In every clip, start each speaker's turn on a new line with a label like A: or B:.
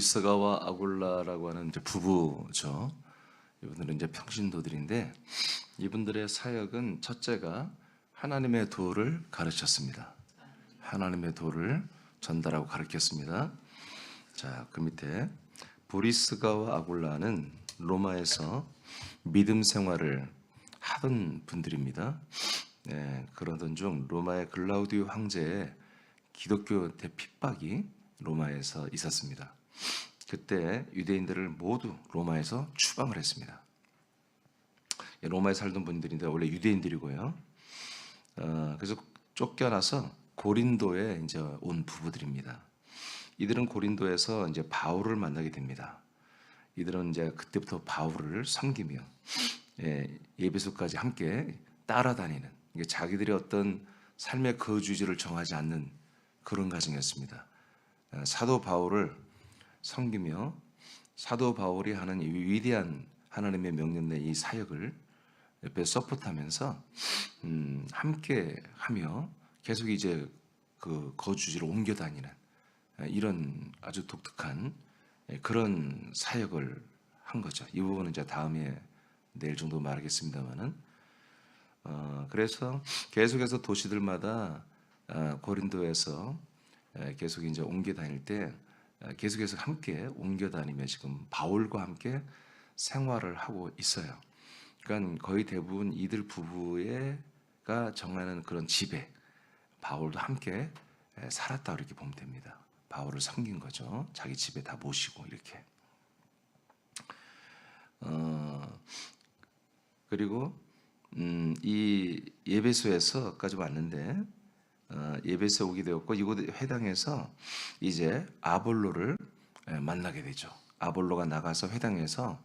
A: 브리스가와 아굴라라고 하는 이제 부부죠. 이분들은 이제 평신도들인데 이분들의 사역은 첫째가 하나님의 도를 가르쳤습니다. 하나님의 도를 전달하고 가르쳤습니다. 자, 그 밑에 브리스가와 아굴라는 로마에서 믿음 생활을 하던 분들입니다. 그러던 중 로마의 글라우디오 황제의 기독교 대핍박이 로마에서 있었습니다. 그때 유대인들을 모두 로마에서 추방을 했습니다. 로마에 살던 분들인데 원래 유대인들이고요. 그래서 쫓겨나서 고린도에 이제 온 부부들입니다. 이들은 고린도에서 이제 바울을 만나게 됩니다. 이들은 이제 그때부터 바울을 섬기며 예배소까지 함께 따라다니는, 자기들의 어떤 삶의 거주지를 정하지 않는 그런 가정이었습니다. 사도 바울을 섬기며 사도 바울이 하는 이 위대한 하나님의 명령 내 이 사역을 옆에 서포트하면서 함께 하며 계속 이제 그 거주지로 옮겨 다니는 이런 아주 독특한 그런 사역을 한 거죠. 이 부분은 이제 다음에 내일 정도 말하겠습니다만은 그래서 계속해서 도시들마다 고린도에서 계속 이제 옮겨 다닐 때 계속해서 함께 옮겨 다니며 지금 바울과 함께 생활을 하고 있어요. 그러니까 거의 대부분 이들 부부가 정하는 그런 집에 바울도 함께 살았다 이렇게 보면 됩니다. 바울을 섬긴 거죠. 자기 집에 다 모시고 이렇게. 그리고 이 예배소에서까지 왔는데 예배소에 오게 되었고 이곳 회당에서 이제 아볼로를 만나게 되죠. 아볼로가 나가서 회당에서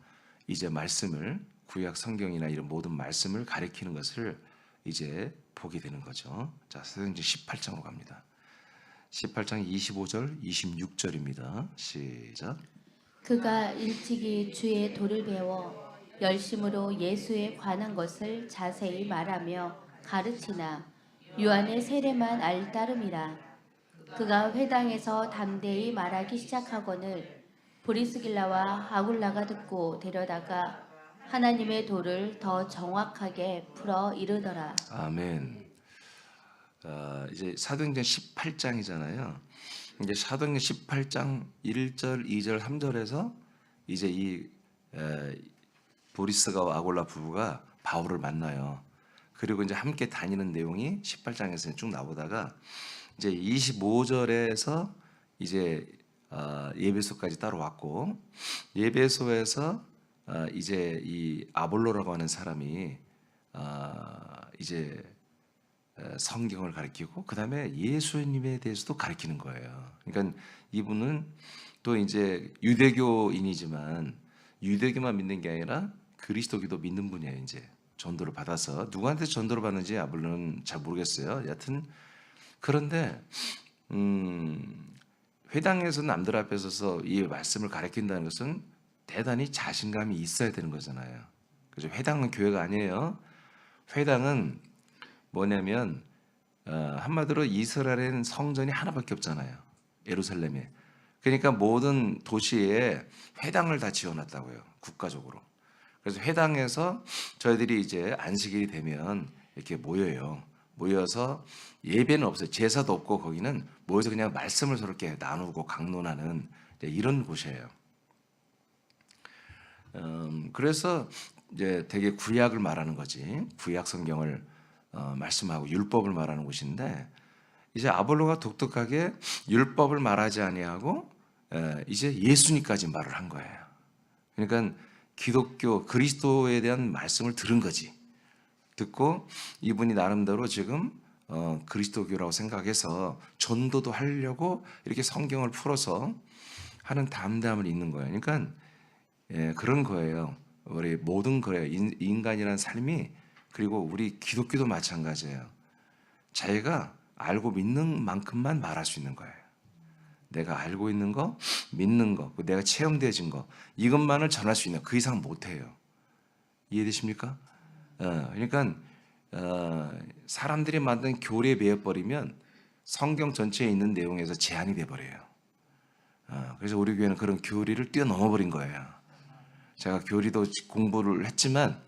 A: 이제 말씀을 구약 성경이나 이런 모든 말씀을 가리키는 것을 이제 보게 되는 거죠. 자, 사도행전 18장으로 갑니다. 18장 25절, 26절입니다. 시작.
B: 그가 일찍이 주의 도를 배워 열심으로 예수에 관한 것을 자세히 말하며 가르치나 요한의 세례만 알 따름이라. 그가 회당에서 담대히 말하기 시작하거늘 브리스길라와 아굴라가 듣고 데려다가 하나님의 도를 더 정확하게 풀어 이르더라.
A: 아멘. 이제 사도행전 18장이잖아요. 이제 사도행전 18장 1절, 2절, 3절에서 이제 이 보리스가 아골라 부부가 바울을 만나요. 그리고 이제 함께 다니는 내용이 18장에서 쭉 나오다가 이제 25절에서 이제 예배소까지 따로 왔고 예배소에서 이제 이 아볼로라고 하는 사람이 이제 성경을 가르치고 그 다음에 예수님에 대해서도 가르치는 거예요. 그러니까 이분은 또 이제 유대교인이지만 유대교만 믿는 게 아니라 그리스도교도 믿는 분이에요. 이제 전도를 받아서 누구한테 전도를 받는지 아볼로는 잘 모르겠어요. 여하튼 그런데 회당에서 남들 앞에 서서 이 말씀을 가르친다는 것은 대단히 자신감이 있어야 되는 거잖아요. 그죠? 회당은 교회가 아니에요. 회당은 뭐냐면 한마디로 이스라엘에는 성전이 하나밖에 없잖아요. 예루살렘에. 그러니까 모든 도시에 회당을 다 지어놨다고요. 국가적으로. 그래서 회당에서 저희들이 이제 안식일이 되면 이렇게 모여요. 모여서 예배는 없어요. 제사도 없고 거기는 모여서 그냥 말씀을 서로 이렇게 나누고 강론하는 이런 곳이에요. 그래서 이제 되게 구약을 말하는 거지. 구약 성경을 말씀하고 율법을 말하는 곳인데 이제 아볼로가 독특하게 율법을 말하지 아니하고 이제 예수님까지 말을 한 거예요. 그러니까 기독교 그리스도에 대한 말씀을 들은 거지. 듣고 이분이 나름대로 지금 그리스도교라고 생각해서 전도도 하려고 이렇게 성경을 풀어서 하는 담대함을 있는 거예요. 그러니까 그런 거예요. 우리 모든 거예요. 인간이라는 삶이 그리고 우리 기독교도 마찬가지예요. 자기가 알고 믿는 만큼만 말할 수 있는 거예요. 내가 알고 있는 거, 믿는 거, 내가 체험되어진 거 이것만을 전할 수 있는 그 이상 못해요. 이해되십니까? 그러니까 사람들이 만든 교리에 매여버리면 성경 전체에 있는 내용에서 제한이 돼버려요. 그래서 우리 교회는 그런 교리를 뛰어넘어 버린 거예요. 제가 교리도 공부를 했지만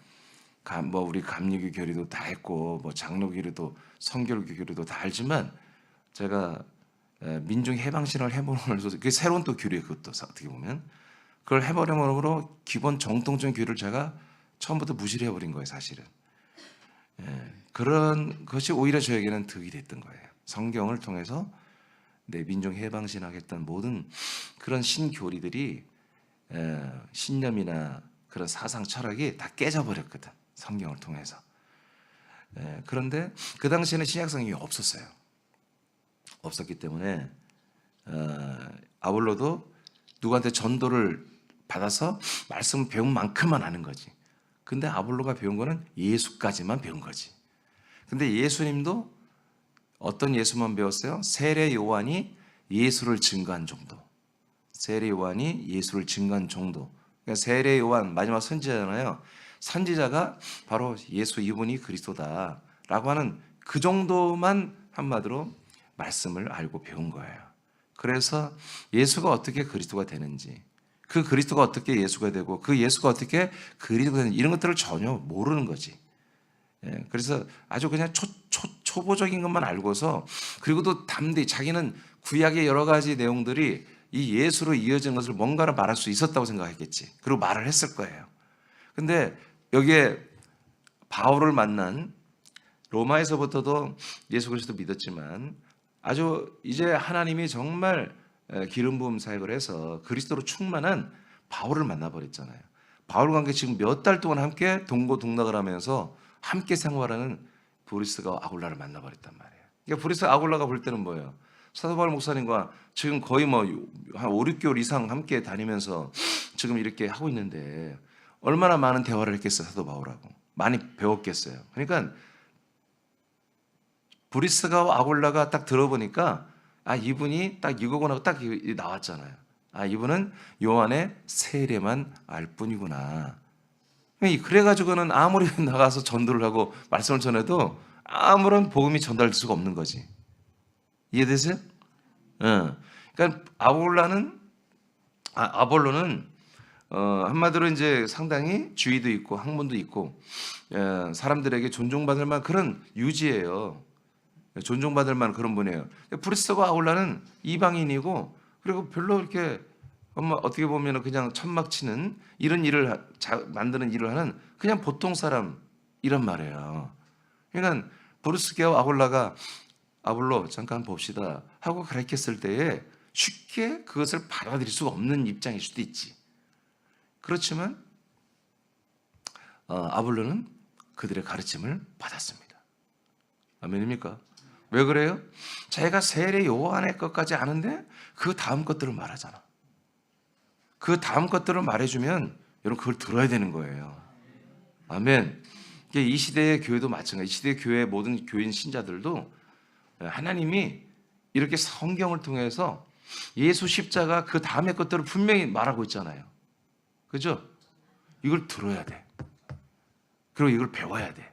A: 뭐 우리 감리교 교리도 다 했고 뭐 장로 교리도 성결교 교리도 다 알지만 제가 민중 해방신을 해버림으로써 그게 새로운 또 교리예요. 그것도 어떻게 보면 그걸 해버림으로 기본 정통적인 교리를 제가 처음부터 무시를 해버린 거예요. 사실은 그런 것이 오히려 저에게는 득이 됐던 거예요. 성경을 통해서 내 민중 해방신하겠다는 모든 그런 신교리들이 신념이나 그런 사상 철학이 다 깨져버렸거든. 성경을 통해서. 그런데 그 당시에는 신약 성경이 없었어요. 없었기 때문에 아볼로도 누구한테 전도를 받아서 말씀을 배운 만큼만 아는 거지. 근데 아볼로가 배운 거는 예수까지만 배운 거지. 근데 예수님도 어떤 예수만 배웠어요? 세례 요한이 예수를 증거한 정도. 세례 요한이 예수를 증거한 정도. 그러니까 세례 요한 마지막 선지자잖아요. 선지자가 바로 예수 이분이 그리스도다라고 하는 그 정도만 한마디로 말씀을 알고 배운 거예요. 그래서 예수가 어떻게 그리스도가 되는지, 그 그리스도가 어떻게 예수가 되고, 그 예수가 어떻게 그리스도가 되는지 이런 것들을 전혀 모르는 거지. 그래서 아주 그냥 초보적인 것만 알고서 그리고 또 담대히 자기는 구약의 여러 가지 내용들이 이 예수로 이어진 것을 뭔가를 말할 수 있었다고 생각했겠지. 그리고 말을 했을 거예요. 근데 여기에 바울을 만난 로마에서부터도 예수 그리스도 믿었지만 아주 이제 하나님이 정말 기름 부음 사역을 해서 그리스도로 충만한 바울을 만나버렸잖아요. 바울과 함께 지금 몇 달 동안 함께 동고동락을 하면서 함께 생활하는 브리스가 아굴라를 만나버렸단 말이에요. 그러니까 브리스가 아굴라가 볼 때는 뭐예요? 사도 바울 목사님과 지금 거의 뭐 한 5, 6개월 이상 함께 다니면서 지금 이렇게 하고 있는데 얼마나 많은 대화를 했겠어요, 사도 바울하고. 많이 배웠겠어요. 그러니까 브리스가 아굴라가 딱 들어보니까 이분이 딱 이거구나 하고 딱 나왔잖아요. 이분은 요한의 세례만 알 뿐이구나. 그래가지고는 아무리 나가서 전도를 하고 말씀을 전해도 아무런 복음이 전달될 수가 없는 거지. 이해되세요? 그러니까 아볼로는 한마디로 이제 상당히 주의도 있고 학문도 있고 사람들에게 존중받을 만한 그런 유지예요. 존중받을 만한 그런 분이에요. 브리스가 아굴라는 이방인이고 그리고 별로 이렇게 어떻게 보면 그냥 천막 치는 이런 일을 만드는 일을 하는 그냥 보통 사람이란 말이에요. 그러니까 브리스게와 아굴라가 아볼로 잠깐 봅시다 하고 가르쳤을 때에 쉽게 그것을 받아들일 수가 없는 입장일 수도 있지. 그렇지만 아볼로는 그들의 가르침을 받았습니다. 아멘입니까? 왜 그래요? 자기가 세례 요한의 것까지 아는데 그 다음 것들을 말하잖아. 그 다음 것들을 말해주면 여러분 그걸 들어야 되는 거예요. 아멘. 이 시대의 교회도 마찬가지. 이 시대의 교회의 모든 교인 신자들도 하나님이 이렇게 성경을 통해서 예수 십자가 그 다음의 것들을 분명히 말하고 있잖아요. 그죠? 이걸 들어야 돼. 그리고 이걸 배워야 돼.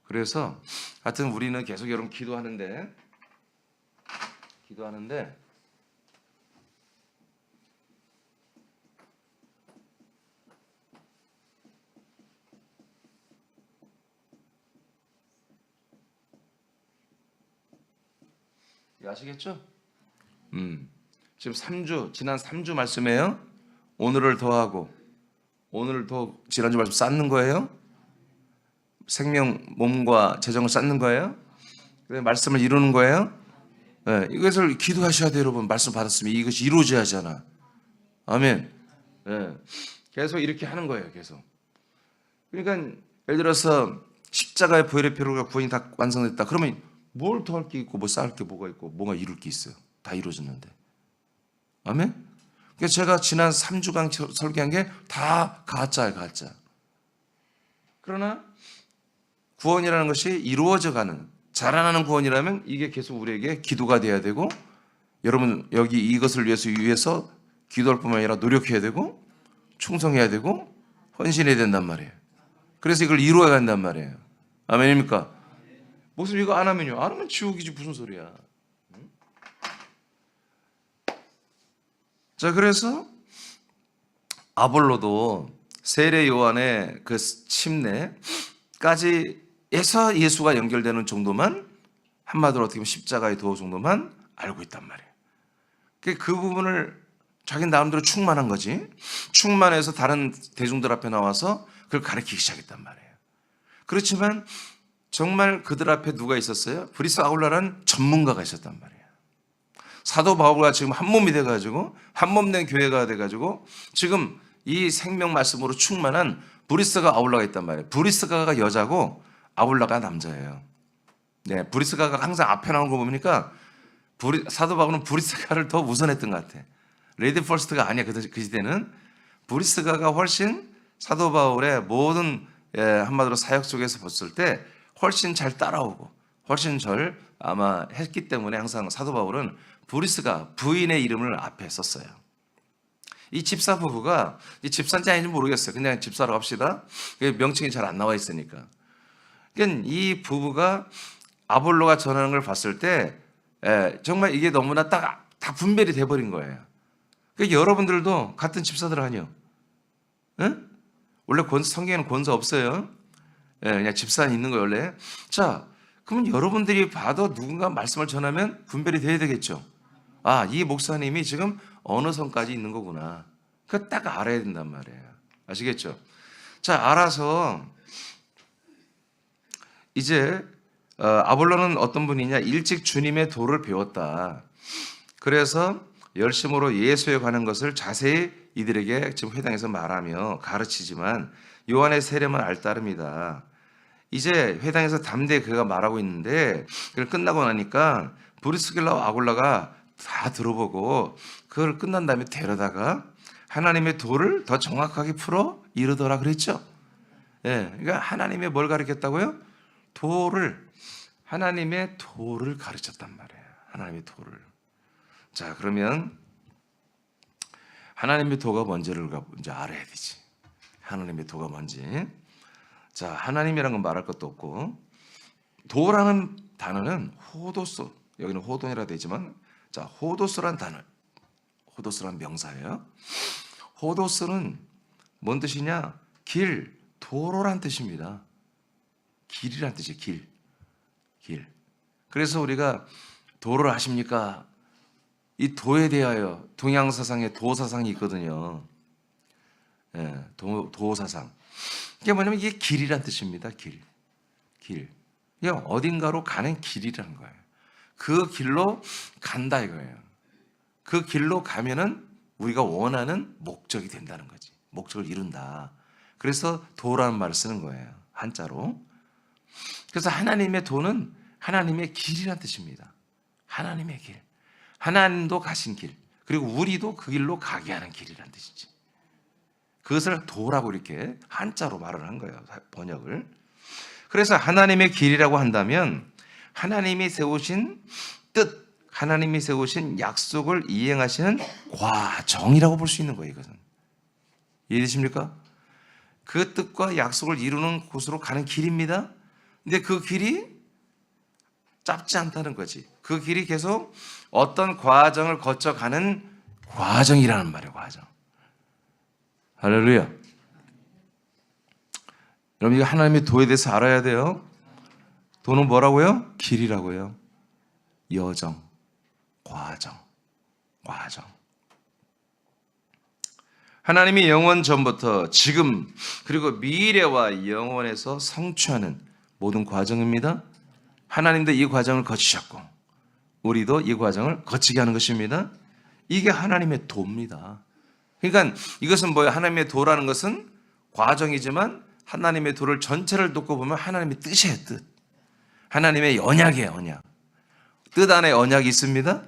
A: 그래서 하여튼 우리는 계속 여러분 기도하는데 아시겠죠? 지금 3주 지난 3주 말씀이에요. 오늘을 더하고 오늘을 더 지난주 말씀 쌓는 거예요. 생명 몸과 재정을 쌓는 거예요. 말씀을 이루는 거예요. 이것을 기도하셔야 돼요, 여러분. 말씀 받았으면 이것이 이루어져야 하잖아. 아멘. 계속 이렇게 하는 거예요, 계속. 그러니까 예를 들어서 십자가의 보혈의 피로가 구원이 다 완성됐다. 그러면 뭘 더 할 게 있고 뭐 쌓을 게 뭐가 있고 뭐가 이룰 게 있어요. 다 이루어졌는데. 아멘. 그러니까 제가 지난 3주간 설교한 게 다 가짜예요, 가짜. 그러나 구원이라는 것이 이루어져가는 자라나는 구원이라면 이게 계속 우리에게 기도가 돼야 되고 여러분 여기 이것을 위해서 기도할 뿐만 아니라 노력해야 되고 충성해야 되고 헌신해야 된단 말이에요. 그래서 이걸 이루어야 한단 말이에요. 아멘입니까? 무슨 이거 안 하면요? 안 하면 지옥이지 무슨 소리야. 자, 그래서 아볼로도 세례 요한의 그 침례까지 에서 예수가 연결되는 정도만, 한마디로 어떻게 보면 십자가의 도 정도만 알고 있단 말이에요. 그 부분을 자기 나름대로 충만한 거지. 충만해서 다른 대중들 앞에 나와서 그걸 가르치기 시작했단 말이에요. 그렇지만 정말 그들 앞에 누가 있었어요? 브리스 아울라라는 전문가가 있었단 말이에요. 사도 바울과 지금 한 몸이 돼가지고, 한 몸 된 교회가 돼가지고 지금 이 생명 말씀으로 충만한 브리스가 아울라가 있단 말이에요. 브리스가가 여자고 아울라가 남자예요. 네, 브리스가가 항상 앞에 나오는 거 보니까 사도 바울은 브리스가를 더 우선했던 것 같아. 레이디 퍼스트가 아니야. 그 시대는 브리스가가 훨씬 사도 바울의 모든 한마디로 사역 속에서 봤을 때 훨씬 잘 따라오고 훨씬 절 아마 했기 때문에 항상 사도 바울은 브리스가 부인의 이름을 앞에 썼어요. 이 집사 부부가, 이 집사인지 아닌지 모르겠어요. 그냥 집사라고 합시다. 명칭이 잘 안 나와 있으니까. 그러니까 이 부부가 아볼로가 전하는 걸 봤을 때 정말 이게 너무나 딱 다 분별이 돼버린 거예요. 그러니까 여러분들도 같은 집사들 아니요? 응? 원래 성경에는 권사 없어요. 그냥 집사 있는 거예요, 원래. 자, 그러면 여러분들이 봐도 누군가 말씀을 전하면 분별이 돼야 되겠죠. 아, 이 목사님이 지금 어느 선까지 있는 거구나. 그거 딱 알아야 된단 말이에요. 아시겠죠? 자, 알아서 이제 아볼로는 어떤 분이냐? 일찍 주님의 도를 배웠다. 그래서 열심으로 예수에 관한 것을 자세히 이들에게 지금 회당에서 말하며 가르치지만 요한의 세례만 알 따름이다. 이제 회당에서 담대히 그가 말하고 있는데 그걸 끝나고 나니까 브리스길라와 아굴라가 다 들어보고 그걸 끝난 다음에 데려다가 하나님의 도를 더 정확하게 풀어 이르더라 그랬죠. 예, 그러니까 하나님의 뭘 가르쳤다고요? 하나님의 도를 가르쳤단 말이에요. 하나님의 도를. 자, 그러면 하나님의 도가 뭔지를 이제 알아야 되지. 하나님의 도가 뭔지. 자, 하나님이라는 건 말할 것도 없고, 도라는 단어는 호도스, 여기는 호돈이라 되지만, 자, 호도스란 단어, 호도스란 명사예요. 호도스는 뭔 뜻이냐? 길, 도로란 뜻입니다. 길이란 뜻이에요. 길. 그래서 우리가 도를 아십니까? 이 도에 대하여 동양사상에 도사상이 있거든요. 예, 도사상. 이게 뭐냐면 이게 길이란 뜻입니다. 길. 그냥 어딘가로 가는 길이라는 거예요. 그 길로 간다 이거예요. 그 길로 가면은 우리가 원하는 목적이 된다는 거지. 목적을 이룬다. 그래서 도라는 말을 쓰는 거예요. 한자로. 그래서 하나님의 도는 하나님의 길이란 뜻입니다. 하나님의 길. 하나님도 가신 길. 그리고 우리도 그 길로 가게 하는 길이란 뜻이지. 그것을 도라고 이렇게 한자로 말을 한 거예요. 번역을. 그래서 하나님의 길이라고 한다면 하나님이 세우신 뜻, 하나님이 세우신 약속을 이행하시는 과정이라고 볼 수 있는 거예요. 이것은. 이해되십니까? 그 뜻과 약속을 이루는 곳으로 가는 길입니다. 근데 그 길이 짧지 않다는 거지. 그 길이 계속 어떤 과정을 거쳐가는 과정이라는 말이에요. 과정. 할렐루야. 여러분 이거 하나님의 도에 대해서 알아야 돼요. 도는 뭐라고요? 길이라고요. 여정, 과정. 하나님이 영원 전부터 지금 그리고 미래와 영원에서 성취하는 모든 과정입니다. 하나님도 이 과정을 거치셨고 우리도 이 과정을 거치게 하는 것입니다. 이게 하나님의 도입니다. 그러니까 이것은 뭐예요? 하나님의 도라는 것은 과정이지만 하나님의 도를 전체를 놓고 보면 하나님의 뜻이에요. 뜻. 하나님의 언약이에요. 언약. 뜻 안에 언약이 있습니다.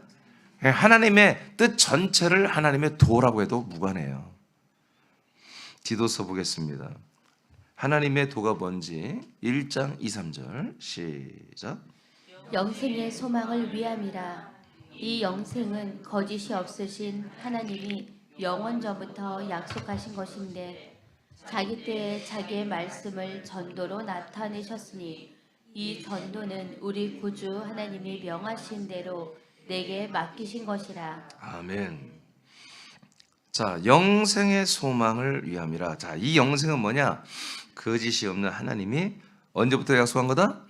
A: 하나님의 뜻 전체를 하나님의 도라고 해도 무관해요. 디도서 보겠습니다. 하나님의 도가 뭔지 1장 2, 3절 시작.
B: 영생의 소망을 위함이라. 이 영생은 거짓이 없으신 하나님이 영원 전부터 약속하신 것인데 자기 때에 자기의 말씀을 전도로 나타내셨으니 이 전도는 우리 구주 하나님이 명하신 대로 내게 맡기신 것이라.
A: 아멘. 자, 영생의 소망을 위함이라. 자, 이 영생은 뭐냐? 거짓이 없는 하나님이 언제부터 약속한 거다?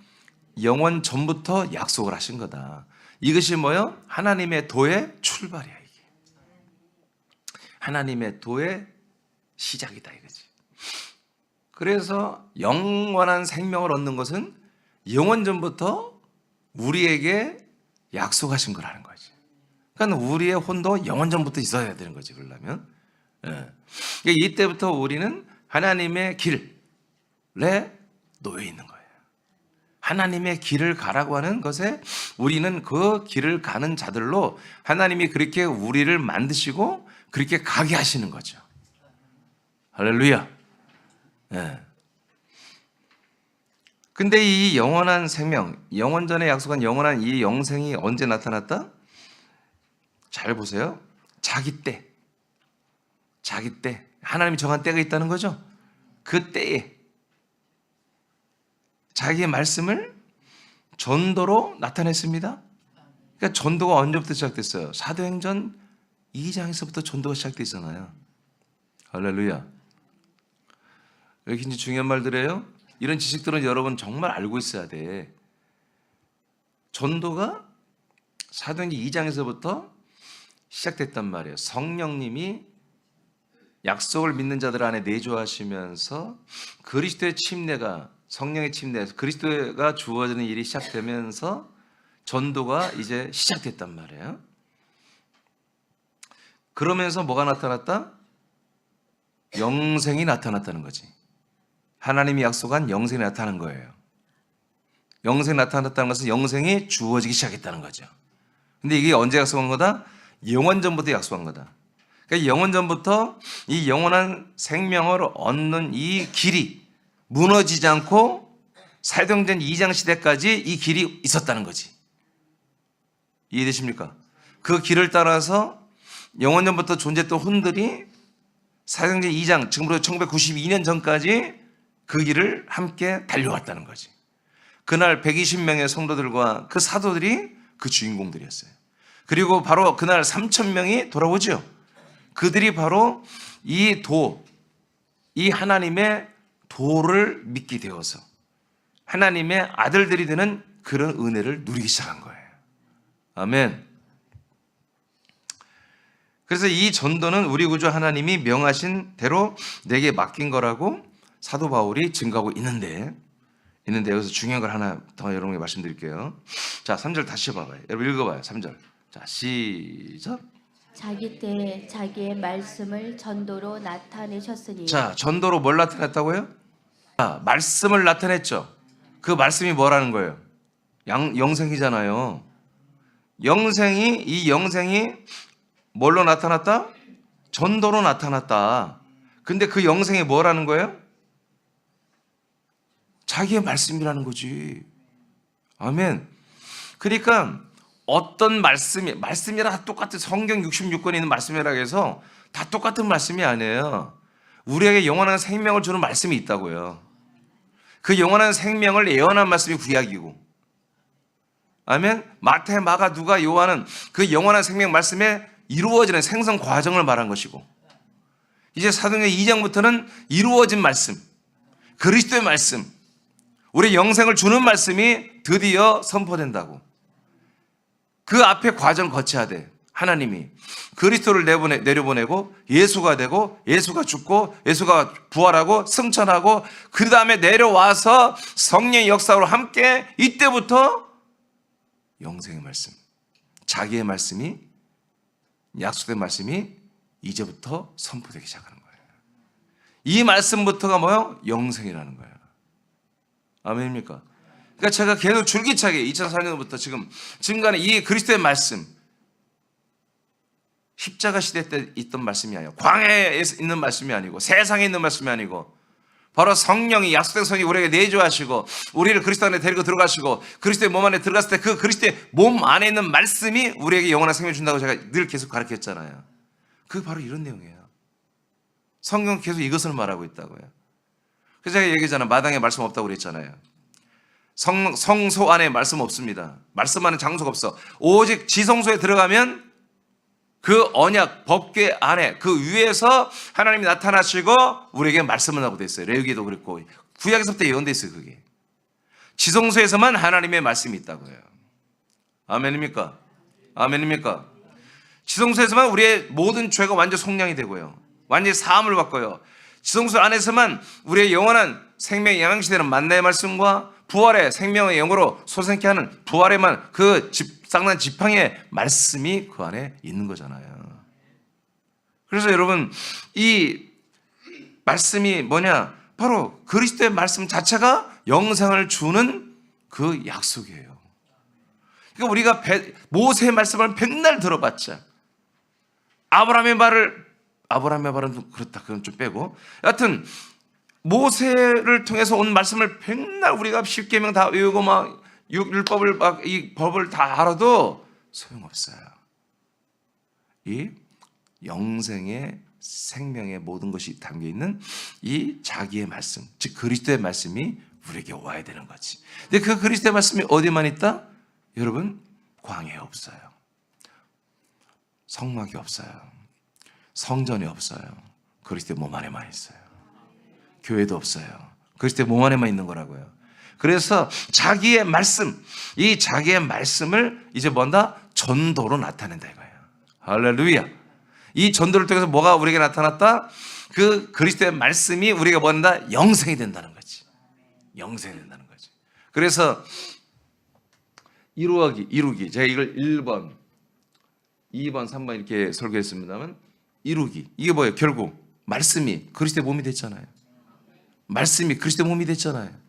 A: 영원 전부터 약속을 하신 거다. 이것이 뭐요? 하나님의 도의 출발이야, 이게. 하나님의 도의 시작이다, 이거지. 그래서 영원한 생명을 얻는 것은 영원 전부터 우리에게 약속하신 거라는 거지. 그러니까 우리의 혼도 영원 전부터 있어야 되는 거지, 그러려면. 예. 이때부터 우리는 하나님의 길에 놓여 있는 거예요. 하나님의 길을 가라고 하는 것에 우리는 그 길을 가는 자들로 하나님이 그렇게 우리를 만드시고 그렇게 가게 하시는 거죠. 할렐루야. 예. 근데 이 영원한 생명, 영원 전에 약속한 영원한 이 영생이 언제 나타났다? 잘 보세요. 자기 때. 하나님이 정한 때가 있다는 거죠. 그 때에 자기의 말씀을 전도로 나타냈습니다. 그러니까 전도가 언제부터 시작됐어요? 사도행전 2장에서부터 전도가 시작되잖아요. 할렐루야. 이렇게 이제 중요한 말들이에요. 이런 지식들은 여러분 정말 알고 있어야 돼. 전도가 사도행전 2장에서부터 시작됐단 말이에요. 성령님이 약속을 믿는 자들 안에 내주하시면서 그리스도의 침례가, 성령의 침례에서 그리스도가 주어지는 일이 시작되면서 전도가 이제 시작됐단 말이에요. 그러면서 뭐가 나타났다? 영생이 나타났다는 거지. 하나님이 약속한 영생이 나타난 거예요. 영생이 나타났다는 것은 영생이 주어지기 시작했다는 거죠. 근데 이게 언제 약속한 거다? 영원 전부터 약속한 거다. 그러니까 영원 전부터 이 영원한 생명을 얻는 이 길이 무너지지 않고 사도행전 2장 시대까지 이 길이 있었다는 거지. 이해되십니까? 그 길을 따라서 영원 전부터 존재했던 혼들이 사도행전 2장, 지금부터 1992년 전까지 그 길을 함께 달려왔다는 거지. 그날 120명의 성도들과 그 사도들이 그 주인공들이었어요. 그리고 바로 그날 3,000명이 돌아오죠. 그들이 바로 이 하나님의 도를 믿게 되어서 하나님의 아들들이 되는 그런 은혜를 누리기 시작한 거예요. 아멘. 그래서 이 전도는 우리 구주 하나님이 명하신 대로 내게 맡긴 거라고 사도 바울이 증거하고 있는데 여기서 중요한 걸 하나 더 여러분에게 말씀드릴게요. 자, 3절 다시 봐봐요. 여러분 읽어봐요. 3절. 자, 시작.
B: 자기 때에 자기의 말씀을 전도로 나타내셨으니.
A: 자, 전도로 뭘 나타냈다고요? 자, 말씀을 나타냈죠. 그 말씀이 뭐라는 거예요? 영생이잖아요. 이 영생이 뭘로 나타났다? 전도로 나타났다. 근데 그 영생이 뭐라는 거예요? 자기의 말씀이라는 거지. 아멘. 그러니까 어떤 말씀이라 다 똑같은, 성경 66권에 있는 말씀이라고 해서 다 똑같은 말씀이 아니에요. 우리에게 영원한 생명을 주는 말씀이 있다고요. 그 영원한 생명을 예언한 말씀이 구약이고, 아멘. 마태, 마가, 누가, 요한은 그 영원한 생명 말씀에 이루어지는 생성 과정을 말한 것이고, 이제 사도행전 2장부터는 이루어진 말씀, 그리스도의 말씀, 우리 영생을 주는 말씀이 드디어 선포된다고. 그 앞에 과정을 거쳐야 돼. 하나님이 그리스도를 내려보내고 예수가 되고 예수가 죽고 예수가 부활하고 승천하고 그 다음에 내려와서 성령의 역사로 함께 이때부터 영생의 말씀, 자기의 말씀이, 약속된 말씀이 이제부터 선포되기 시작하는 거예요. 이 말씀부터가 뭐예요? 영생이라는 거예요. 아멘입니까? 그러니까 제가 계속 줄기차게 2004년부터 지금간에 이 그리스도의 말씀, 십자가 시대 때 있던 말씀이 아니고, 광야에 있는 말씀이 아니고, 세상에 있는 말씀이 아니고, 바로 성령이, 약속된 성령이 우리에게 내주하시고 우리를 그리스도 안에 데리고 들어가시고 그리스도의 몸 안에 들어갔을 때 그 그리스도의 몸 안에 있는 말씀이 우리에게 영원한 생명을 준다고 제가 늘 계속 가르쳤잖아요. 그게 바로 이런 내용이에요. 성경은 계속 이것을 말하고 있다고요. 그래서 제가 얘기했잖아요. 마당에 말씀 없다고 그랬잖아요. 성소 안에 말씀 없습니다. 말씀 안에 장소가 없어. 오직 지성소에 들어가면 그 언약 법궤 안에 그 위에서 하나님이 나타나시고 우리에게 말씀을 하고 됐어요. 레위기도 그랬고 구약에서부터 예언돼 있어요. 그게 지성소에서만 하나님의 말씀이 있다고요. 아멘입니까? 아멘입니까? 지성소에서만 우리의 모든 죄가 완전 속량이 되고요. 완전히 사함을 받고요. 지성소 안에서만 우리의 영원한 생명의 양식되는 만나의 말씀과 부활의 생명의 영으로 소생케 하는 부활에만 그 쌍난 지팡이의 말씀이 그 안에 있는 거잖아요. 그래서 여러분 이 말씀이 뭐냐? 바로 그리스도의 말씀 자체가 영생을 주는 그 약속이에요. 그러니까 우리가 모세의 말씀을 백날 들어봤자 아브라함의 말은 그렇다. 그건 좀 빼고 여하튼 모세를 통해서 온 말씀을 백날 우리가 십계명 다 외우고 막 율법을 막 이 법을 다 알아도 소용없어요. 이 영생의 생명의 모든 것이 담겨 있는 이 자기의 말씀, 즉 그리스도의 말씀이 우리에게 와야 되는 거지. 근데 그 그리스도의 말씀이 어디만 있다? 여러분 광야에 없어요. 성막이 없어요. 성전이 없어요. 그리스도의 몸 안에만 있어요. 교회도 없어요. 그리스도의 몸 안에만 있는 거라고요. 그래서 자기의 말씀, 이 자기의 말씀을 이제 뭔다? 전도로 나타낸다 이거예요. 할렐루야. 이 전도를 통해서 뭐가 우리에게 나타났다? 그 그리스도의 말씀이 우리가 뭔다? 영생이 된다는 거지. 영생이 된다는 거지. 그래서 이루기. 제가 이걸 1번, 2번, 3번 이렇게 설교했습니다만 이루기. 이게 뭐예요? 결국 말씀이 그리스도의 몸이 됐잖아요. 말씀이 그리스도의 몸이 됐잖아요.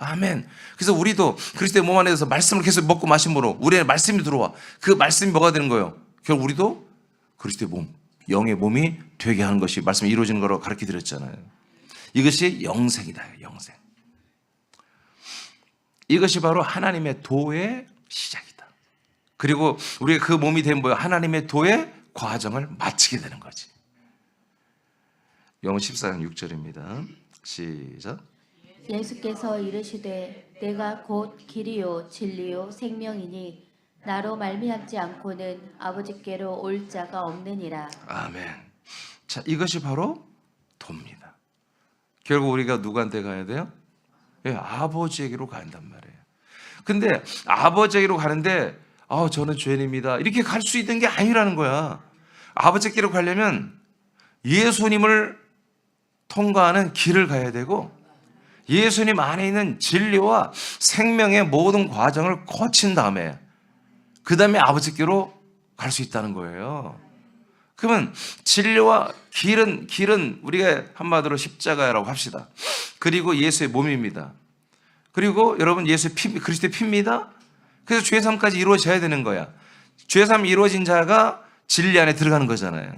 A: 아멘. 그래서 우리도 그리스도의 몸 안에서 말씀을 계속 먹고 마심으로 우리의 말씀이 들어와. 그 말씀이 뭐가 되는 거예요? 결국 우리도 그리스도의 몸, 영의 몸이 되게 하는 것이 말씀이 이루어지는 거라고 가르쳐 드렸잖아요. 이것이 영생이다. 영생. 이것이 바로 하나님의 도의 시작이다. 그리고 우리가 그 몸이 된 뭐예요? 하나님의 도의 과정을 마치게 되는 거지. 요한 14장 6절입니다. 시작.
B: 예수께서 이르시되 내가 곧 길이요 진리요 생명이니 나로 말미암지 않고는 아버지께로 올 자가 없느니라.
A: 아멘. 자, 이것이 바로 도입니다. 결국 우리가 누구한테 가야 돼요? 예, 아버지에게로 간단 말이에요. 근데 아버지에게로 가는데 저는 죄인입니다. 이렇게 갈 수 있는 게 아니라는 거야. 아버지께로 가려면 예수님을 통과하는 길을 가야 되고 예수님 안에 있는 진리와 생명의 모든 과정을 거친 다음에 그 다음에 아버지께로 갈 수 있다는 거예요. 그러면 진리와 길은 우리가 한마디로 십자가라고 합시다. 그리고 예수의 몸입니다. 그리고 여러분 예수의 피, 그리스도의 피입니다. 그래서 죄사함까지 이루어져야 되는 거야. 죄사함이 이루어진 자가 진리 안에 들어가는 거잖아요.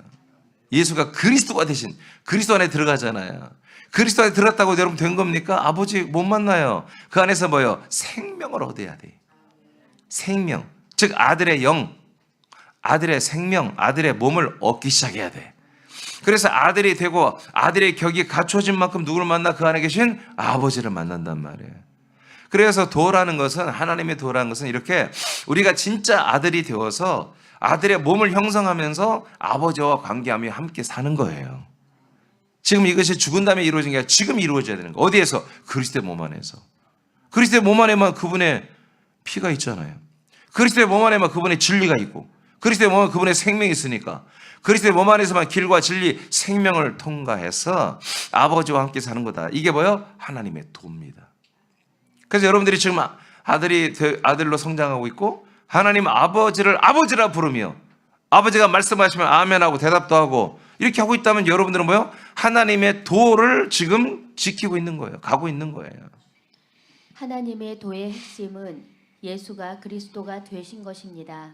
A: 예수가 그리스도가 되신 그리스도 안에 들어가잖아요. 그리스도 안에 들어갔다고 여러분 된 겁니까? 아버지 못 만나요. 그 안에서 뭐예요? 생명을 얻어야 돼. 생명. 즉 아들의 영, 아들의 생명, 아들의 몸을 얻기 시작해야 돼. 그래서 아들이 되고 아들의 격이 갖춰진 만큼 누구를 만나? 그 안에 계신 아버지를 만난단 말이에요. 그래서 도라는 것은 하나님의 도라는 것은 이렇게 우리가 진짜 아들이 되어서 아들의 몸을 형성하면서 아버지와 관계하며 함께 사는 거예요. 지금 이것이 죽은 다음에 이루어진 게 아니라 지금 이루어져야 되는 거예요. 어디에서? 그리스도의 몸 안에서. 그리스도의 몸 안에만 그분의 피가 있잖아요. 그리스도의 몸 안에만 그분의 진리가 있고 그리스도의 몸 안에 그분의 생명이 있으니까 그리스도의 몸 안에서만 길과 진리, 생명을 통과해서 아버지와 함께 사는 거다. 이게 뭐예요? 하나님의 도입니다. 그래서 여러분들이 지금 아들로 성장하고 있고 하나님 아버지를 아버지라 부르며 아버지가 말씀하시면 아멘하고 대답도 하고 이렇게 하고 있다면 여러분들은 뭐예요? 하나님의 도를 지금 지키고 있는 거예요. 가고 있는 거예요.
B: 하나님의 도의 핵심은 예수가 그리스도가 되신 것입니다.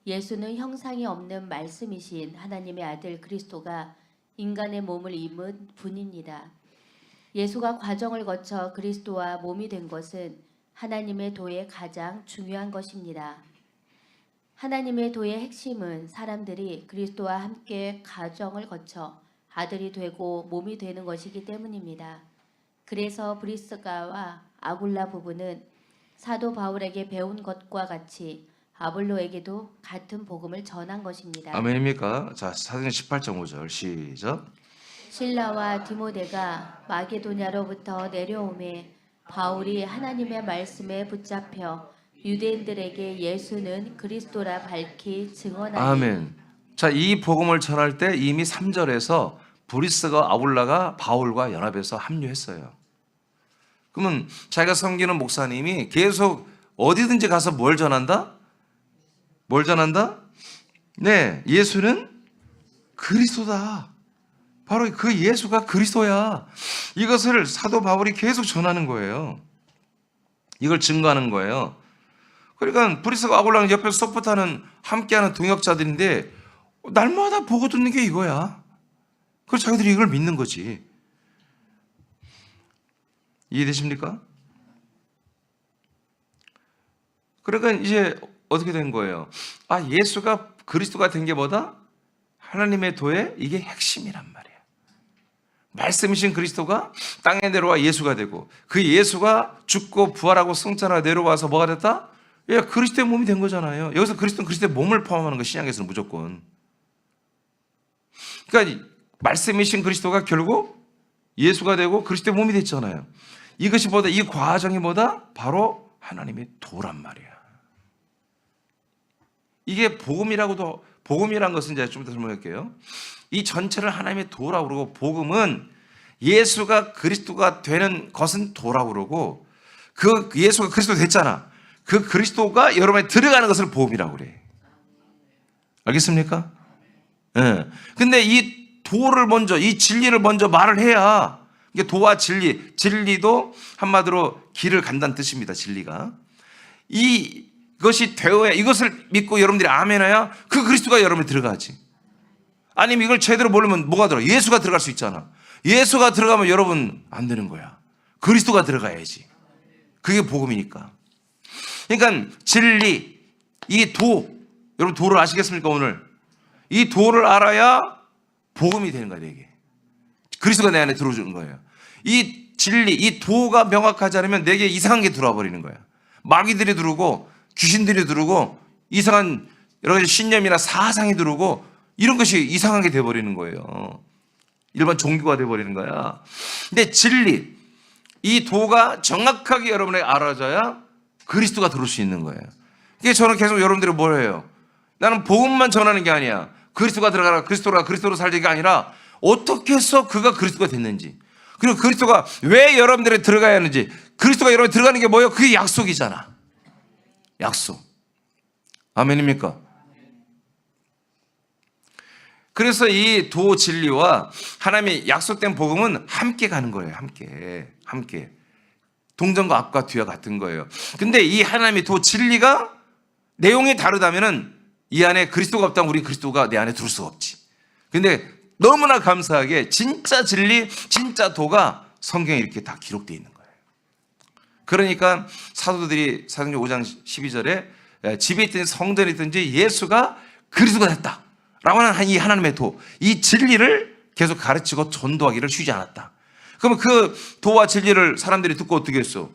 B: 예수는 형상이 없는 말씀이신 하나님의 아들 그리스도가 인간의 몸을 입은 분입니다. 예수가 과정을 거쳐 그리스도와 몸이 된 것은 하나님의 도의 가장 중요한 것입니다. 하나님의 도의 핵심은 사람들이 그리스도와 함께 과정을 거쳐 아들이 되고 몸이 되는 것이기 때문입니다. 그래서 브리스가와 아굴라 부부는 사도 바울에게 배운 것과 같이 아볼로에게도 같은 복음을 전한 것입니다.
A: 아멘입니까? 자, 사도행전 18장 5절 시작.
B: 실라와 디모데가 마게도냐로부터 내려오매 바울이 하나님의 말씀에 붙잡혀 유대인들에게 예수는 그리스도라 밝히 증언하니.
A: 아멘. 자, 이 복음을 전할 때 이미 3절에서 브리스가 아울라가 바울과 연합해서 합류했어요. 그러면 자기가 섬기는 목사님이 계속 어디든지 가서 뭘 전한다? 뭘 전한다? 네, 예수는 그리스도다. 바로 그 예수가 그리스도야. 이것을 사도 바울이 계속 전하는 거예요. 이걸 증거하는 거예요. 그러니까 브리스가 아굴라는 옆에서 서포트하는 함께하는 동역자들인데 날마다 보고 듣는 게 이거야. 그래서 자기들이 이걸 믿는 거지. 이해되십니까? 그러니까 이제 어떻게 된 거예요? 아, 예수가 그리스도가 된 게 뭐다? 하나님의 도의 이게 핵심이란 말이야. 말씀이신 그리스도가 땅에 내려와 예수가 되고 그 예수가 죽고 부활하고 승천하고 내려와서 뭐가 됐다? 예, 그리스도의 몸이 된 거잖아요. 여기서 그리스도는 그리스도의 몸을 포함하는 거 신약에서는 무조건. 그러니까 말씀이신 그리스도가 결국 예수가 되고 그리스도의 몸이 됐잖아요. 이것이 뭐다? 이 과정이 뭐다? 바로 하나님의 도란 말이야. 이게 복음이라고도, 복음이란 것은 이제 좀 더 설명할게요. 이 전체를 하나님의 도라고 그러고, 복음은 예수가 그리스도가 되는 것은 도라고 그러고, 그 예수가 그리스도 됐잖아. 그 그리스도가 여러분에 들어가는 것을 복음이라고 그래. 알겠습니까? 예. 근데 이 도를 먼저, 이 진리를 먼저 말을 해야, 이게 도와 진리, 진리도 한마디로 길을 간다는 뜻입니다. 진리가. 이것이 되어야, 이것을 믿고 여러분들이 아멘해야 그 그리스도가 여러분에 들어가지. 아니면 이걸 제대로 모르면 뭐가 들어? 예수가 들어갈 수 있잖아. 예수가 들어가면 여러분 안 되는 거야. 그리스도가 들어가야지. 그게 복음이니까. 그러니까 진리, 이 도, 여러분 도를 아시겠습니까 오늘? 이 도를 알아야 복음이 되는 거야 내게. 그리스도가 내 안에 들어오는 거예요. 이 진리, 이 도가 명확하지 않으면 내게 이상한 게 들어와 버리는 거야. 마귀들이 들어오고 귀신들이 들어오고 이상한 여러 가지 신념이나 사상이 들어오고 이런 것이 이상하게 돼버리는 거예요. 일반 종교가 돼버리는 거야. 근데 진리, 이 도가 정확하게 여러분에게 알아져야 그리스도가 들어올 수 있는 거예요. 이게 저는 계속 여러분들이 뭘 해요? 나는 복음만 전하는 게 아니야. 그리스도가 들어가라, 그리스도라, 그리스도로 살자가 아니라 어떻게 해서 그가 그리스도가 됐는지, 그리고 그리스도가 왜 여러분들에 들어가야 하는지, 그리스도가 여러분에 들어가는 게 뭐예요? 그게 약속이잖아. 약속. 아멘입니까? 그래서 이 도 진리와 하나님의 약속된 복음은 함께 가는 거예요. 함께. 동전과 앞과 뒤와 같은 거예요. 근데 이 하나님의 도 진리가 내용이 다르다면은 이 안에 그리스도가 없다면 우리 그리스도가 내 안에 들어올 수가 없지. 근데 너무나 감사하게 진짜 진리, 진짜 도가 성경에 이렇게 다 기록되어 있는 거예요. 그러니까 사도들이 사도행전 5장 12절에 집에 있든지 성전에 있든지 예수가 그리스도가 됐다 라고 하는 이 하나님의 도, 이 진리를 계속 가르치고 전도하기를 쉬지 않았다. 그러면 그 도와 진리를 사람들이 듣고 어떻게 했어?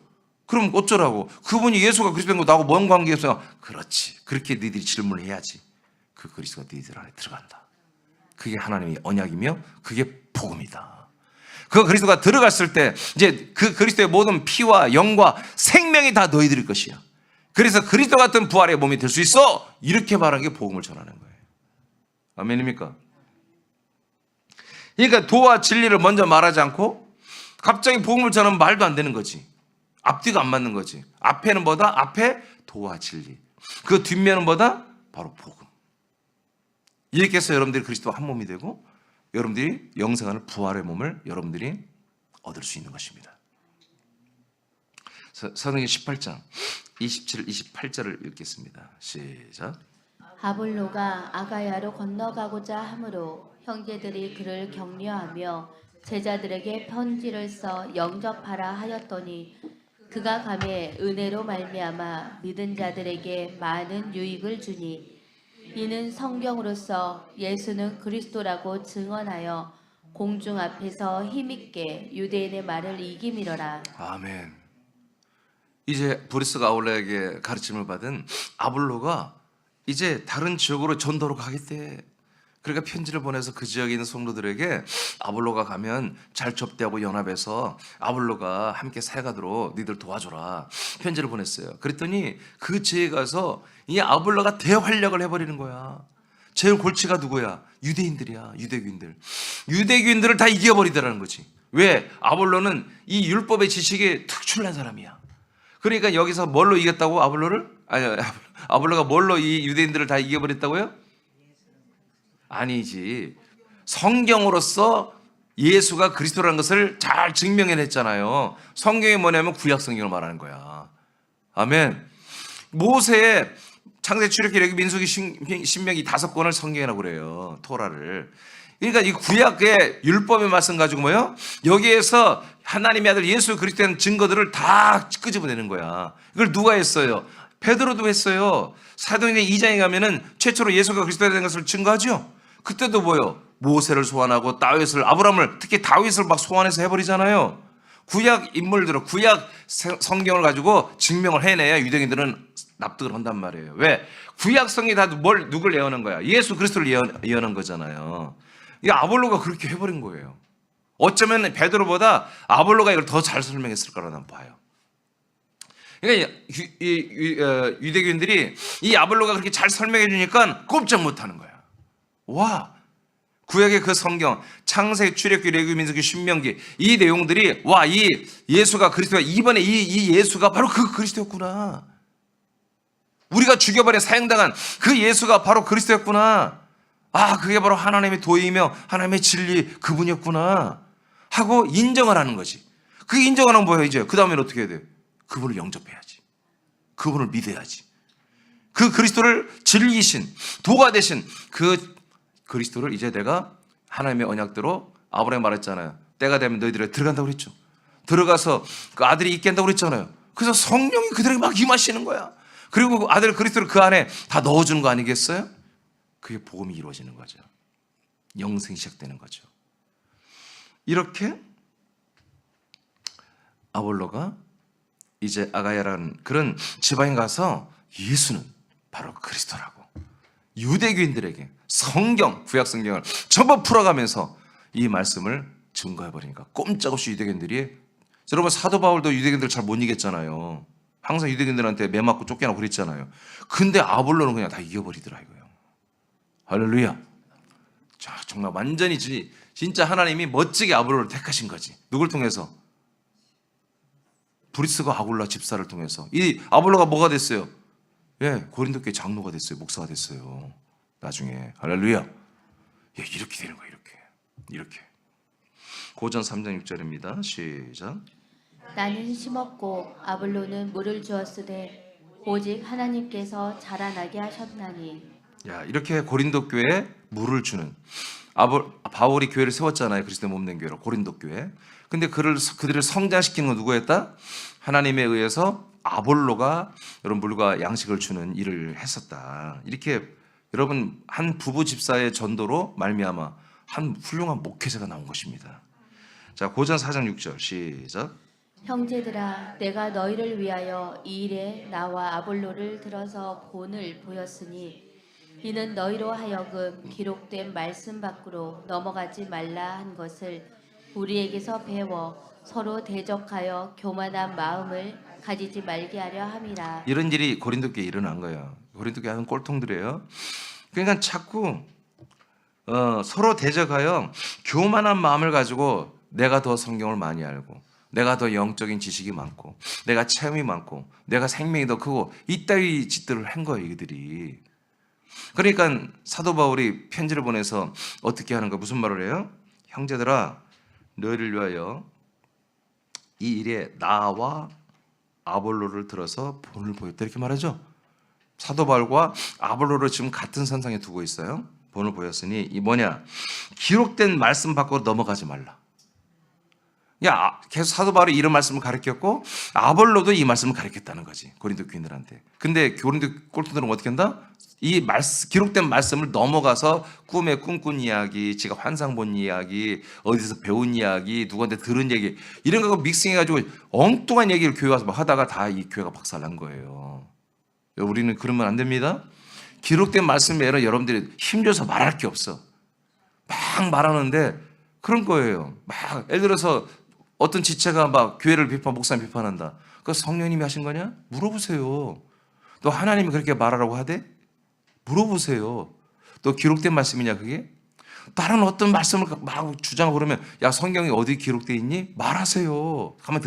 A: 그럼 어쩌라고? 그분이 예수가 그리스도인 거 나하고 뭔 관계였어? 그렇지. 그렇게 너희들이 질문을 해야지. 그 그리스도가 너희들 안에 들어간다. 그게 하나님의 언약이며 그게 복음이다. 그 그리스도가 들어갔을 때 이제 그 그리스도의 모든 피와 영과 생명이 다 너희들일 것이야. 그래서 그리스도 같은 부활의 몸이 될 수 있어. 이렇게 말하는 게 복음을 전하는 거예요. 아멘입니까? 그러니까 도와 진리를 먼저 말하지 않고 갑자기 복음을 전하면 말도 안 되는 거지. 앞뒤가 안 맞는 거지. 앞에는 뭐다? 앞에 도와 진리. 그 뒷면은 뭐다? 바로 복음. 이렇게 해서 여러분들이 그리스도와 한 몸이 되고 여러분들이 영생하는 부활의 몸을 여러분들이 얻을 수 있는 것입니다. 사도행전 18장 27, 28절을 읽겠습니다. 시작.
B: 아볼로가 아가야로 건너가고자 하므로 형제들이 그를 격려하며 제자들에게 편지를 써 영접하라 하였더니 그가 가매 은혜로 말미암아 믿은 자들에게 많은 유익을 주니 이는 성경으로서 예수는 그리스도라고 증언하여 공중 앞에서 힘있게 유대인의 말을 이기미러라.
A: 아멘. 이제 브리스가 아울러에게 가르침을 받은 아볼로가 이제 다른 지역으로 전도로 가겠대. 그러니까 편지를 보내서 그 지역에 있는 성도들에게 아볼로가 가면 잘 접대하고 연합해서 아볼로가 함께 사역하도록 너희들 도와줘라. 편지를 보냈어요. 그랬더니 그 지역에 가서 이 아볼로가 대활약을 해버리는 거야. 제일 골치가 누구야? 유대인들이야. 유대교인들. 유대교인들을 다 이겨버리더라는 거지. 왜? 아볼로는 이 율법의 지식에 특출난 사람이야. 그러니까 여기서 뭘로 이겼다고? 아볼로를? 아니, 아볼로가 뭘로 이 유대인들을 다 이겨버렸다고요? 아니지. 성경으로서 예수가 그리스도라는 것을 잘 증명해냈잖아요. 성경이 뭐냐면 구약 성경을 말하는 거야. 아멘. 모세의 창세, 출애굽기, 레위기, 민수기, 신명기 5권을 성경이라고 그래요. 토라를. 그러니까 이 구약의 율법의 말씀 가지고 뭐요? 여기에서 하나님의 아들 예수 그리스도의 증거들을 다 끄집어내는 거야. 이걸 누가 했어요? 베드로도 했어요. 사도행전 2장에 가면은 최초로 예수가 그리스도에 대한 것을 증거하죠. 그때도 뭐요? 모세를 소환하고 다윗을, 아브라함을, 특히 다윗을 막 소환해서 해버리잖아요. 구약 인물들은 구약 성경을 가지고 증명을 해내야 유대인들은 납득을 한단 말이에요. 왜? 구약 성경이 다 누굴 예언한 거야? 예수 그리스도를 예언한 거잖아요. 이 아볼로가 그렇게 해버린 거예요. 어쩌면 베드로보다 아볼로가 이걸 더 잘 설명했을 거라는 봐요. 그러니까 유대교인들이 이 아볼로가 그렇게 잘 설명해 주니까 꼼짝 못하는 거야. 와, 구약의 그 성경, 창세, 출애굽기, 레위기, 민수기, 신명기 이 내용들이 와, 이 예수가 그리스도가 이번에 이 예수가 바로 그 그리스도였구나. 우리가 죽여버린 사형당한 그 예수가 바로 그리스도였구나. 아, 그게 바로 하나님의 도의이며 하나님의 진리 그분이었구나 하고 인정을 하는 거지. 그 인정하는 건 뭐예요? 이제 그 다음에는 어떻게 해야 돼? 그분을 영접해야지. 그분을 믿어야지. 그 그리스도를 진리이신 도가 되신 그 그리스도를 이제 내가 하나님의 언약대로 아브라함이 말했잖아요. 때가 되면 너희들에 들어간다고 그랬죠. 들어가서 그 아들이 있게 한다고 그랬잖아요. 그래서 성령이 그들에게 막 임하시는 거야. 그리고 그 아들 그리스도를 그 안에 다 넣어주는 거 아니겠어요? 그게 복음이 이루어지는 거죠. 영생이 시작되는 거죠. 이렇게 아볼로가 이제 아가야라는 그런 지방에 가서 예수는 바로 그리스도라고 유대교인들에게 성경, 구약 성경을 전부 풀어가면서 이 말씀을 증거해버리니까 꼼짝없이 유대교인들이, 여러분 사도 바울도 유대교인들 잘 못 이겼잖아요. 항상 유대교인들한테 매 맞고 쫓겨나고 그랬잖아요. 근데 아볼로는 그냥 다 이겨버리더라 이거예요. 할렐루야. 자, 정말 완전히 진짜 하나님이 멋지게 아볼로를 택하신 거지. 누굴 통해서? 브리스가 아굴라 집사를 통해서. 이 아볼로가 뭐가 됐어요? 예, 고린도 교회 장로가 됐어요. 목사가 됐어요. 나중에. 할렐루야. 예, 이렇게 되는 거예요. 이렇게. 고전 3장 6절입니다. 시작.
B: 나는 심었고 아볼로는 물을 주었으되 오직 하나님께서 자라나게 하셨나니.
A: 야, 이렇게 고린도 교회에 물을 주는 바울이 교회를 세웠잖아요. 그리스도의 몸된 교회로 고린도 교회. 근데 그들을 성장시키는 건 누구였다? 하나님에 의해서 아볼로가 여러분 물과 양식을 주는 일을 했었다. 이렇게 여러분 한 부부 집사의 전도로 말미암아 한 훌륭한 목회자가 나온 것입니다. 자, 고전 4장 6절 시작.
B: 형제들아, 내가 너희를 위하여 이 일에 나와 아볼로를 들어서 본을 보였으니 이는 너희로 하여금 기록된 말씀 밖으로 넘어가지 말라 한 것을 우리에게서 배워 서로 대적하여 교만한 마음을 가지지 말게 하려 함이라.
A: 이런 일이 고린도 교회에 일어난 거예요. 고린도 교회 하는 꼴통들이에요. 그러니까 자꾸 서로 대적하여 교만한 마음을 가지고 내가 더 성경을 많이 알고 내가 더 영적인 지식이 많고 내가 체험이 많고 내가 생명이 더 크고 이따위 짓들을 한 거예요. 이들이. 그러니까 사도 바울이 편지를 보내서 어떻게 하는가, 무슨 말을 해요? 형제들아, 너희를 위하여 이 일에 나와 아볼로를 들어서 본을 보였다 이렇게 말하죠. 사도 바울과 아볼로를 지금 같은 선상에 두고 있어요. 본을 보였으니 이 뭐냐, 기록된 말씀 밖으로 넘어가지 말라. 계속 사도 바울이 이런 말씀을 가르쳤고 아볼로도 이 말씀을 가르쳤다는 거지, 고린도 교인들한테. 근데 고린도 꼴통들은 어떻게 한다? 이 기록된 말씀을 넘어가서 꿈에 꿈꾼 이야기, 지가 환상 본 이야기, 어디서 배운 이야기, 누구한테 들은 얘기 이런 거 믹싱해가지고 엉뚱한 얘기를 교회 와서 하다가 다 이 교회가 박살난 거예요. 우리는 그러면 안 됩니다. 기록된 말씀 외에는 여러분들이 힘줘서 말할 게 없어. 막 말하는데 그런 거예요. 막 예를 들어서 어떤 지체가 막 교회를 비판, 목사 비판한다. 그거 성령님이 하신 거냐? 물어보세요. 또 하나님이 그렇게 말하라고 하대? 물어보세요. 또 기록된 말씀이냐 그게? 다른 어떤 말씀을 막 주장하고 그러면 야 성경이 어디 기록돼 있니? 말하세요. 가만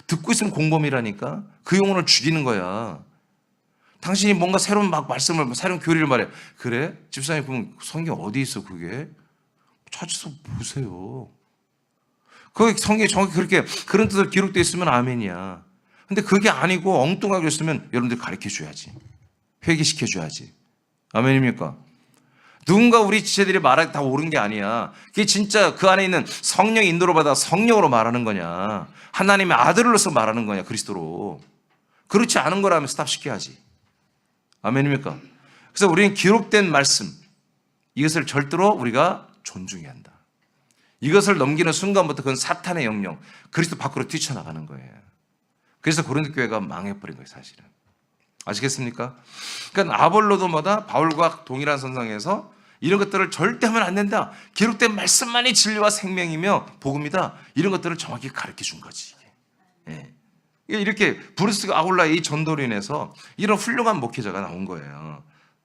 A: 듣고 있으면 공범이라니까. 그 영혼을 죽이는 거야. 당신이 뭔가 새로운 막 말씀을 새로운 교리를 말해. 그래? 집사님 그럼 성경 어디 있어 그게? 찾아서 보세요. 그 성경에 정확히 그렇게 그런 뜻으로 기록되어 있으면 아멘이야. 근데 그게 아니고 엉뚱하게 있으면 여러분들 가르쳐 줘야지. 회개시켜 줘야지. 아멘입니까? 누군가 우리 지체들이 말하기 다 옳은 게 아니야. 그게 진짜 그 안에 있는 성령 인도로 받아 성령으로 말하는 거냐. 하나님의 아들로서 말하는 거냐. 그리스도로. 그렇지 않은 거라면 스탑시켜야지. 아멘입니까? 그래서 우리는 기록된 말씀 이것을 절대로 우리가 존중해야 한다. 이것을 넘기는 순간부터 그건 사탄의 영역, 그리스도 밖으로 뛰쳐나가는 거예요. 그래서 고린도 교회가 망해버린 거예요, 사실은. 아시겠습니까? 그러니까 아볼로도 뭐다? 바울과 동일한 선상에서 이런 것들을 절대 하면 안 된다. 기록된 말씀만이 진리와 생명이며 복음이다. 이런 것들을 정확히 가르쳐 준 거지. 예. 이렇게 브루스가 아울라의 이 전도로 인해서 이런 훌륭한 목회자가 나온 거예요.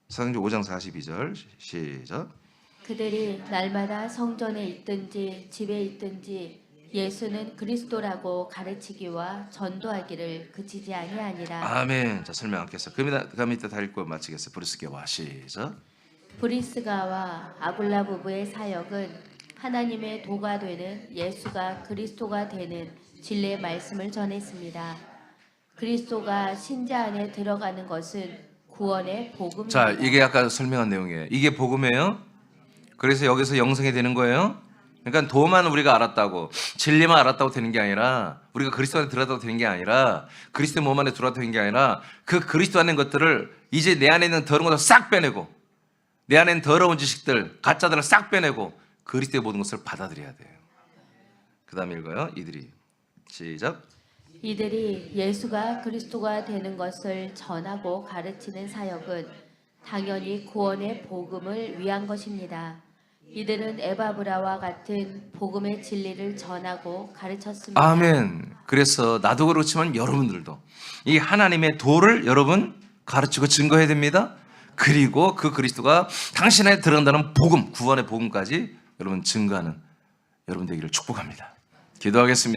A: 사도행전 5장 42절 시작.
B: 그들이 날마다 성전에 있든지 집에 있든지 예수는 그리스도라고 가르치기와 전도하기를 그치지 아니하니라.
A: 아멘. 자 설명 않겠어요. 그럼 이따 다 읽고 마치겠어요. 브루스게와 시작.
B: 브리스가와 아굴라 부부의 사역은 하나님의 도가 되는 예수가 그리스도가 되는 진리의 말씀을 전했습니다. 그리스도가 신자 안에 들어가는 것은 구원의 복음입니다.
A: 자 이게 아까 설명한 내용이에요. 이게 복음이에요. 그래서 여기서 영생이 되는 거예요. 그러니까 도만 우리가 알았다고 진리만 알았다고 되는 게 아니라 우리가 그리스도 안에 들어갔다고 되는 게 아니라 그리스도의 몸 안에 들어갔다고 되는 게 아니라 그 그리스도 안에 있는 것들을 이제 내 안에 있는 더러운 것을 싹 빼내고 내 안에 있는 더러운 지식들 가짜들을 싹 빼내고 그리스도의 모든 것을 받아들여야 돼요. 그 다음에 읽어요. 이들이 시작.
B: 이들이 예수가 그리스도가 되는 것을 전하고 가르치는 사역은 당연히 구원의 복음을 위한 것입니다. 이들은 에바브라와 같은 복음의 진리를 전하고 가르쳤습니다.
A: 아멘. 그래서 나도 그렇지만 여러분들도 이 하나님의 도를 여러분 가르치고 증거해야 됩니다. 그리고 그 그리스도가 당신 안에 들어간다는 복음, 구원의 복음까지 여러분 증거하는 여러분 되기를 축복합니다. 기도하겠습니다.